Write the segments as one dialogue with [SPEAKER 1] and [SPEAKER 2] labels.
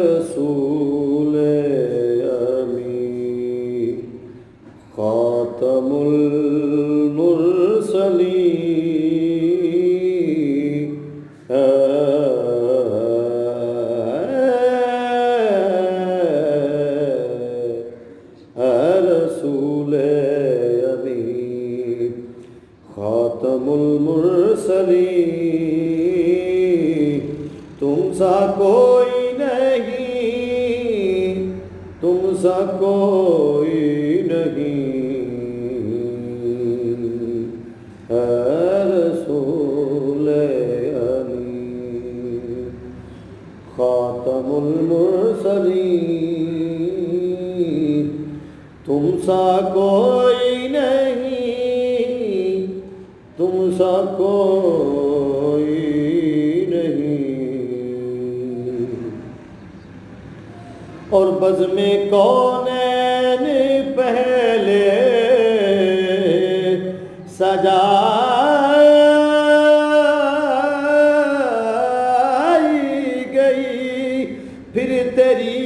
[SPEAKER 1] رسول امی خاتم المرسلین رسول امی خاتم المرسلین تم سا کوئی نہیں، تم سا کوئی نہیں، اے رسول امین خاتم المرسلین تم سا کوئی نہیں، تم سا کوئی اور بزم کونین پہلے سجائی گئی، پھر تیری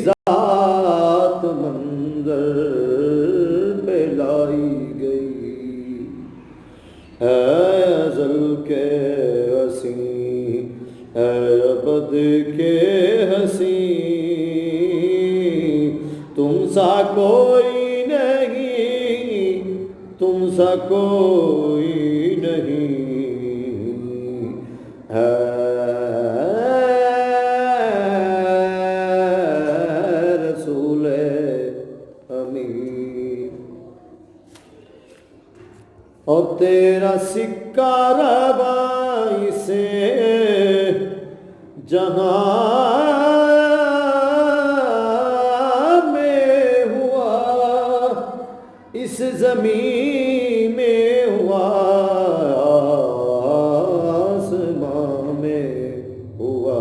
[SPEAKER 1] ذات منظر پہ لائی گئی، اے ازل کے حسین، اے ابد کے حسین تم سا کوئی نہیں، تم سا کوئی نہیں، اے رسول امین اور تیرا سکہ روائی سے جہاں اس زمین میں ہوا، آسمان میں ہوا،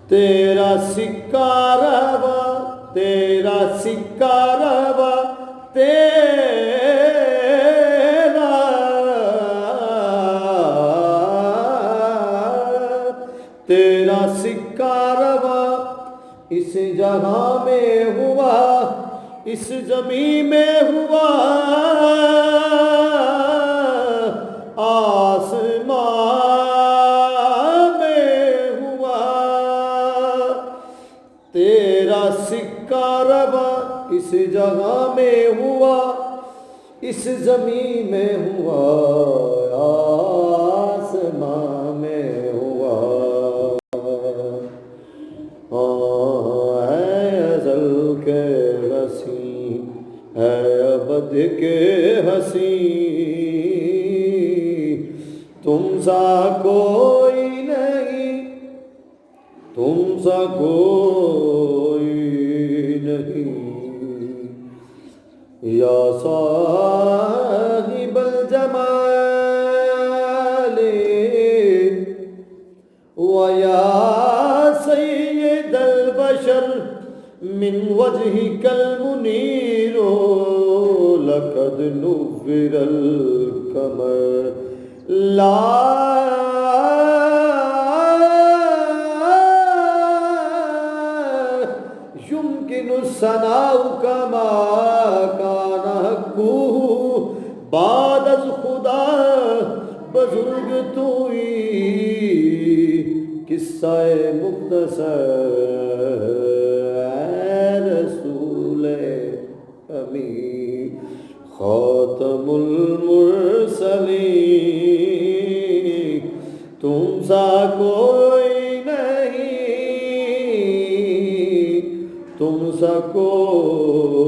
[SPEAKER 1] تیرا سکہ روا، تیرا سکہ روا، تیرا سکہ روا اس جہاں میں ہوا، اس زمین میں ہوا، آسمان میں ہوا، تیرا سکہ روا اس جگہ میں ہوا، اس زمین میں ہوا، آسمان میں ہوا، اے ازل کے حسین، اے ابد کے حسین تم سا کوئی نہیں، تم سا کوئی نہیں، یا صاحب الجمال ویا سید البشر من وجهك المنیر لقد نور القمر لا يمكن الثناء كما كان حقه بعد از خدا بزرگ توئی قصہ مختصر رسول امین خاتم المرسلین تم سا کوئی نہیں، تم سا کوئی